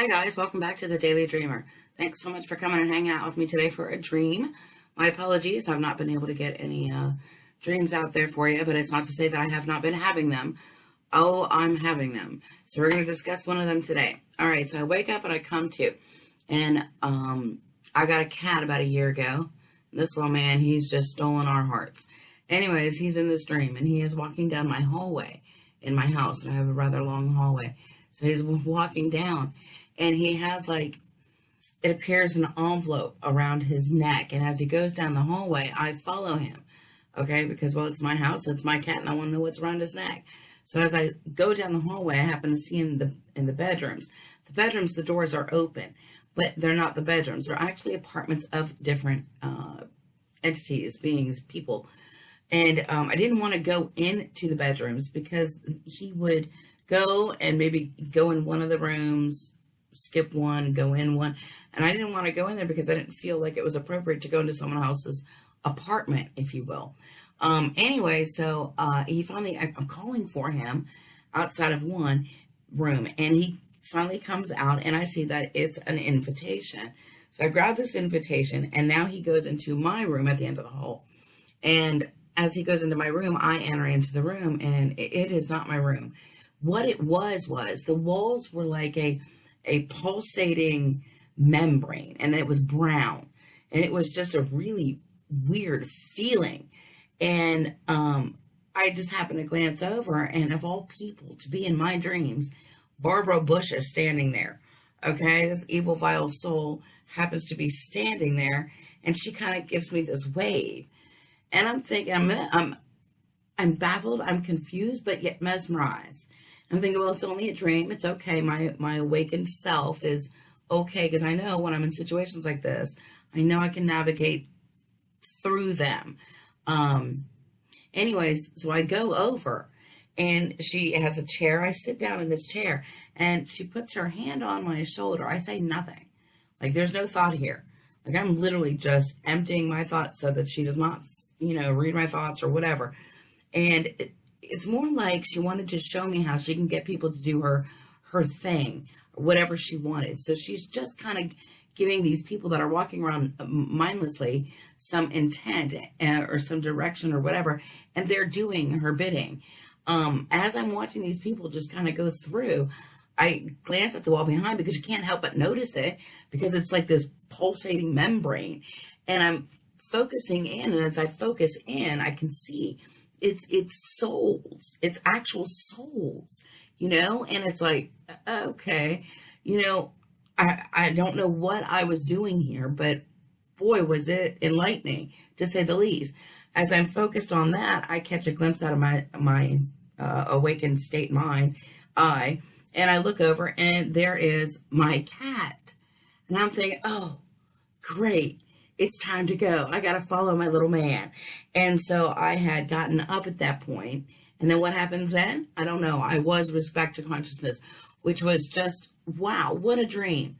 Hi guys, welcome back to the Daily Dreamer. Thanks so much for coming and hanging out with me today for a dream. My apologies, I've not been able to get any dreams out there for you, but it's not to say that I have not been having them. Oh, I'm having them. So we're going to discuss one of them today. All right, so I wake up and I come to, and I got a cat about a year ago. This little man, he's just stolen our hearts. Anyways, he's in this dream, and he is walking down my hallway in my house, and I have a rather long hallway. So he's walking down, and he has it appears an envelope around his neck. And as he goes down the hallway, I follow him, okay? Because, well, it's my house, it's my cat, and I want to know what's around his neck. So as I go down the hallway, I happen to see in the bedrooms. The bedrooms, the doors are open, but they're not the bedrooms. They're actually apartments of different entities, beings, people. And I didn't want to go into the bedrooms because he would go and maybe go in one of the rooms, skip one, go in one. And I didn't want to go in there because I didn't feel like it was appropriate to go into someone else's apartment, if you will. Anyway, so he finally, I'm calling for him outside of one room, and he finally comes out, and I see that it's an invitation. So I grab this invitation, and now he goes into my room at the end of the hall. And as he goes into my room, I enter into the room, and it is not my room. What it was the walls were like a pulsating membrane, and it was brown, and it was just a really weird feeling. And I just happened to glance over, and of all people to be in my dreams, Barbara Bush is standing there. Okay, this evil, vile soul happens to be standing there, and she kind of gives me this wave, and I'm thinking, I'm baffled, I'm confused, but yet mesmerized. I'm thinking, well, it's only a dream. It's okay. My awakened self is okay, because I know when I'm in situations like this, I know I can navigate through them. Anyways, so I go over, and she has a chair. I sit down in this chair, and she puts her hand on my shoulder. I say nothing. Like, there's no thought here. Like, I'm literally just emptying my thoughts so that she does not, read my thoughts or whatever. And it's more like she wanted to show me how she can get people to do her thing, whatever she wanted. So she's just kind of giving these people that are walking around mindlessly some intent or some direction or whatever, and they're doing her bidding. As I'm watching these people just kind of go through, I glance at the wall behind, because you can't help but notice it, because it's like this pulsating membrane, and I'm focusing in, and as I focus in, I can see it's souls, it's actual souls, and it's like, okay, I don't know what I was doing here, but boy, was it enlightening, to say the least. As I'm focused on that, I catch a glimpse out of my awakened state mind, and I look over, and there is my cat, and I'm thinking, oh, great. It's time to go. I got to follow my little man. And so I had gotten up at that point. And then what happens then? I don't know. I was respect to consciousness, which was just, wow, what a dream.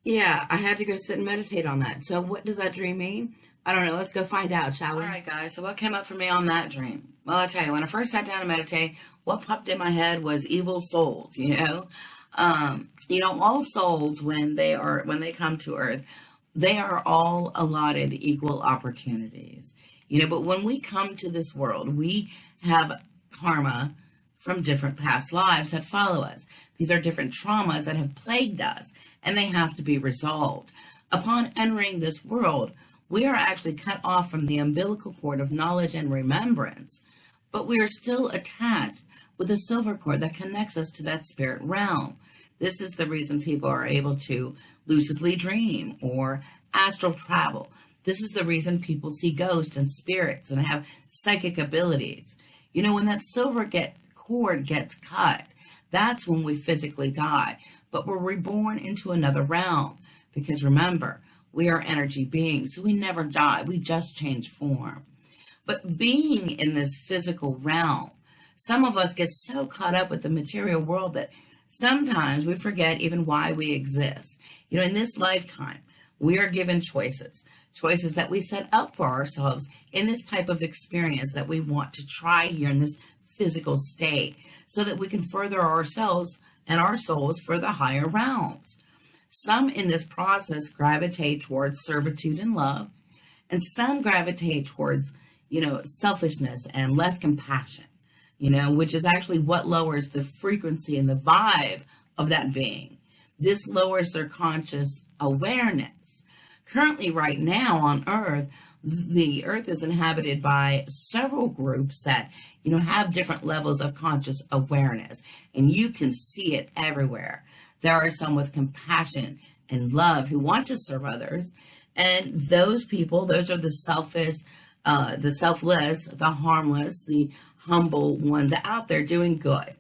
Yeah, I had to go sit and meditate on that. So what does that dream mean? I don't know. Let's go find out, shall we? All right, guys. So what came up for me on that dream? Well, I'll tell you, when I first sat down to meditate, what popped in my head was evil souls, all souls, when they come to earth, they are all allotted equal opportunities, but when we come to this world, we have karma from different past lives that follow us. These are different traumas that have plagued us, and they have to be resolved. Upon entering this world, we are actually cut off from the umbilical cord of knowledge and remembrance, but we are still attached with a silver cord that connects us to that spirit realm. This is the reason people are able to lucidly dream or astral travel. This is the reason people see ghosts and spirits and have psychic abilities. When that silver cord gets cut, that's when we physically die. But we're reborn into another realm, because remember, we are energy beings, so we never die. We just change form. But being in this physical realm, some of us get so caught up with the material world that sometimes we forget even why we exist. In this lifetime, we are given choices that we set up for ourselves in this type of experience that we want to try here in this physical state, so that we can further ourselves and our souls for the higher realms. Some in this process gravitate towards servitude and love, and some gravitate towards, selfishness and less compassion, which is actually what lowers the frequency and the vibe of that being. This lowers their conscious awareness. Currently, right now on Earth, the Earth is inhabited by several groups that, have different levels of conscious awareness, and you can see it everywhere. There are some with compassion and love who want to serve others, and those people, those are the selfish, the selfless, the harmless, the humble ones out there doing good.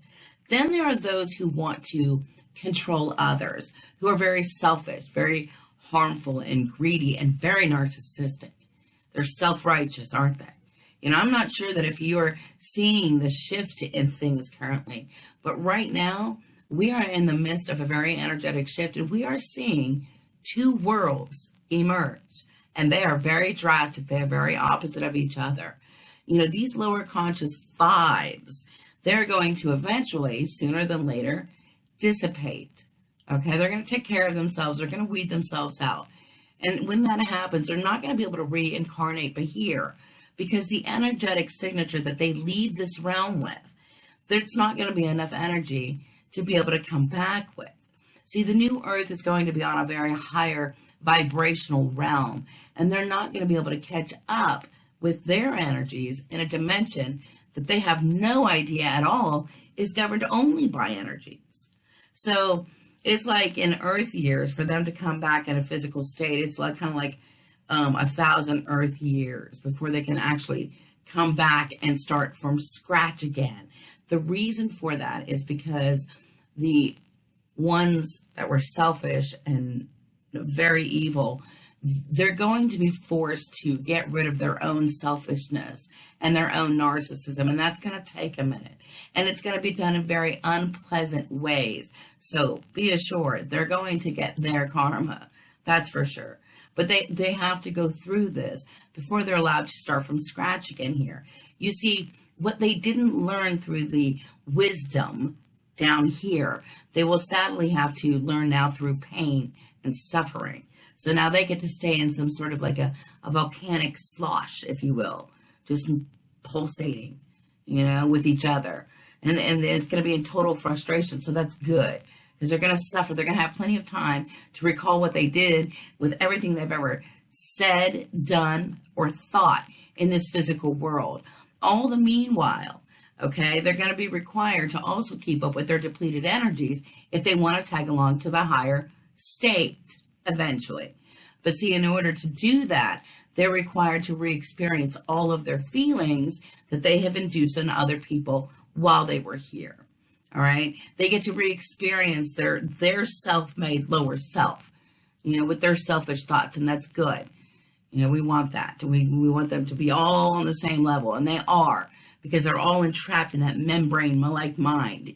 Then there are those who want to control others, who are very selfish, very harmful and greedy and very narcissistic. They're self-righteous, aren't they? I'm not sure that if you're seeing the shift in things currently, but right now we are in the midst of a very energetic shift, and we are seeing two worlds emerge, and they are very drastic. They are very opposite of each other. These lower conscious vibes, they're going to eventually, sooner than later, dissipate. Okay, they're going to take care of themselves. They're going to weed themselves out. And when that happens, they're not going to be able to reincarnate but here, because the energetic signature that they leave this realm with, there's not going to be enough energy to be able to come back with. See, the new Earth is going to be on a very higher vibrational realm, and they're not going to be able to catch up with their energies in a dimension that they have no idea at all is governed only by energies. So it's like in Earth years, for them to come back in a physical state, it's like kind of like 1,000 Earth years before they can actually come back and start from scratch again. The reason for that is because the ones that were selfish and very evil, they're going to be forced to get rid of their own selfishness and their own narcissism, and that's going to take a minute. And it's going to be done in very unpleasant ways. So be assured, they're going to get their karma. That's for sure. But they have to go through this before they're allowed to start from scratch again here. You see, what they didn't learn through the wisdom down here, they will sadly have to learn now through pain and suffering. So now they get to stay in some sort of like a volcanic slosh, if you will, just pulsating, with each other. And it's going to be in total frustration. So that's good, because they're going to suffer. They're going to have plenty of time to recall what they did with everything they've ever said, done, or thought in this physical world. All the meanwhile, okay, they're going to be required to also keep up with their depleted energies if they want to tag along to the higher state eventually. But see, in order to do that, they're required to re-experience all of their feelings that they have induced in other people while they were here. All right, they get to re-experience their self-made lower self, with their selfish thoughts, and that's good. We want that. We want them to be all on the same level, and they are, because they're all entrapped in that membrane-like mind,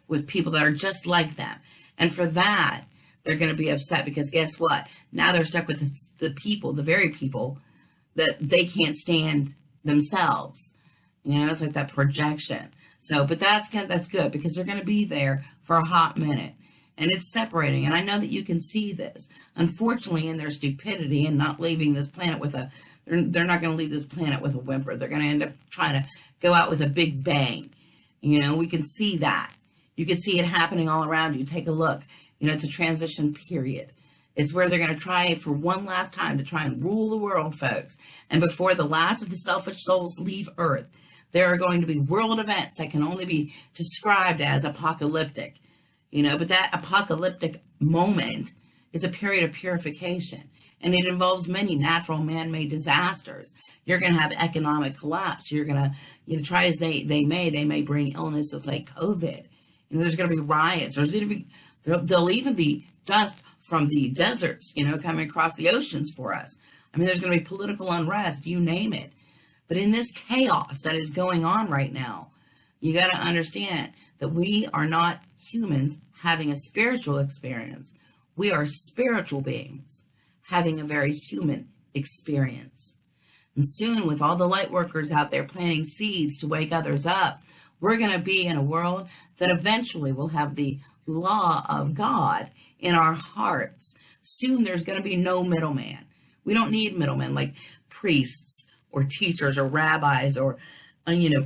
with people that are just like them. And for that, they're going to be upset, because guess what? Now they're stuck with the people, the very people that they can't stand themselves. It's like that projection. So, but that's good, because they're going to be there for a hot minute, and it's separating. And I know that you can see this. Unfortunately, in their stupidity and not leaving this planet they're not going to leave this planet with a whimper. They're going to end up trying to go out with a big bang. We can see that. You can see it happening all around you. Take a look. It's a transition period. It's where they're going to try for one last time to try and rule the world, folks. And before the last of the selfish souls leave Earth, there are going to be world events that can only be described as apocalyptic, but that apocalyptic moment is a period of purification, and it involves many natural man-made disasters. You're going to have economic collapse. You're going to, try as they may bring illnesses like COVID. There's going to be riots. There'll even be dust from the deserts, coming across the oceans for us. There's going to be political unrest, you name it. But in this chaos that is going on right now, you got to understand that we are not humans having a spiritual experience. We are spiritual beings having a very human experience. And soon, with all the light workers out there planting seeds to wake others up, We're going to be in a world that eventually will have the law of God in our hearts. Soon there's going to be no middleman. We don't need middlemen like priests or teachers or rabbis or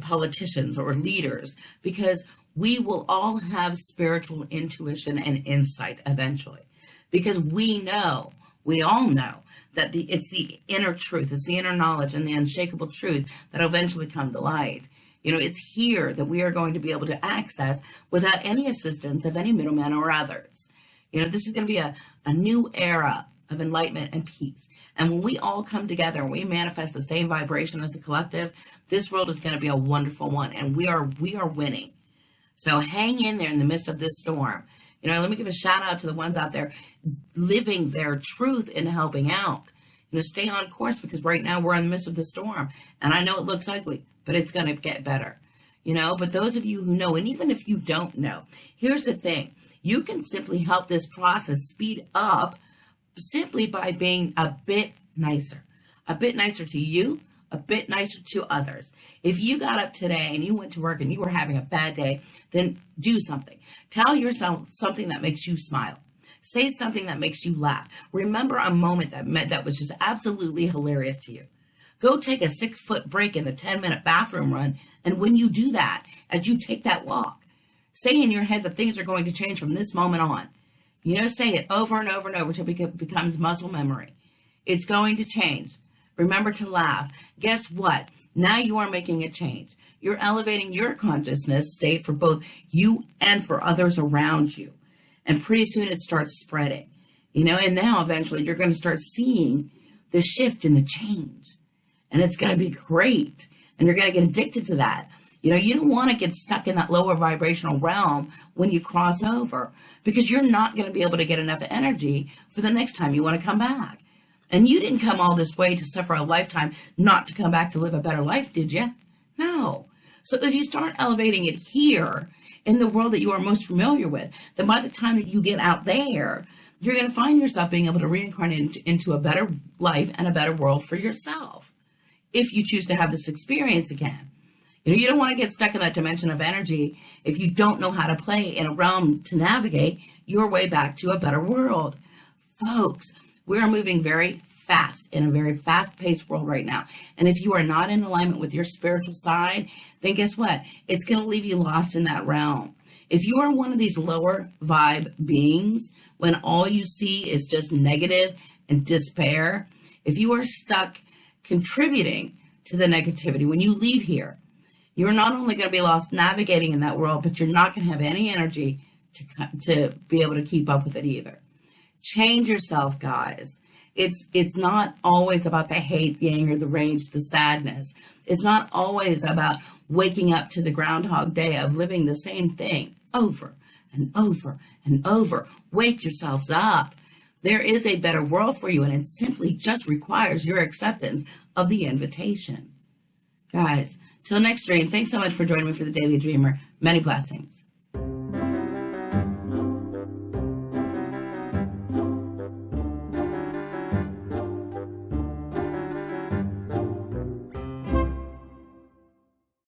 politicians or leaders, because we will all have spiritual intuition and insight eventually, because we all know that it's the inner truth, it's the inner knowledge and the unshakable truth that will eventually come to light. It's here that we are going to be able to access without any assistance of any middlemen or others. This is going to be a new era of enlightenment and peace. And when we all come together and we manifest the same vibration as the collective, this world is going to be a wonderful one, and we are winning. So hang in there in the midst of this storm. Let me give a shout out to the ones out there living their truth and helping out. Stay on course, because right now we're in the midst of the storm, and I know it looks ugly, but it's going to get better. But those of you who know, and even if you don't know, here's the thing. You can simply help this process speed up simply by being a bit nicer to you, a bit nicer to others. If you got up today and you went to work and you were having a bad day, then do something. Tell yourself something that makes you smile. Say something that makes you laugh. Remember a moment that was just absolutely hilarious to you. Go take a 6-foot break in the 10-minute bathroom run. And when you do that, as you take that walk, say in your head that things are going to change from this moment on. Say it over and over and over until it becomes muscle memory. It's going to change. Remember to laugh. Guess what? Now you are making a change. You're elevating your consciousness state for both you and for others around you. And pretty soon it starts spreading. And now eventually you're going to start seeing the shift and the change. And it's going to be great. And you're going to get addicted to that. You don't want to get stuck in that lower vibrational realm when you cross over, because you're not going to be able to get enough energy for the next time you want to come back. And you didn't come all this way to suffer a lifetime not to come back to live a better life, did you? No. So if you start elevating it here in the world that you are most familiar with, then by the time that you get out there, you're going to find yourself being able to reincarnate into a better life and a better world for yourself, if you choose to have this experience again. You don't want to get stuck in that dimension of energy if you don't know how to play in a realm to navigate your way back to a better world. Folks, we're moving very fast in a very fast-paced world right now. And if you are not in alignment with your spiritual side, then guess what? It's going to leave you lost in that realm. If you are one of these lower vibe beings, when all you see is just negative and despair, if you are stuck contributing to the negativity, when you leave here, you're not only going to be lost navigating in that world, but you're not going to have any energy to be able to keep up with it either. Change yourself, guys. It's not always about the hate, the anger, the rage, the sadness. It's not always about waking up to the Groundhog Day of living the same thing over and over and over. Wake yourselves up. There is a better world for you, and it simply just requires your acceptance of the invitation. Guys, till next dream, thanks so much for joining me for the Daily Dreamer. Many blessings.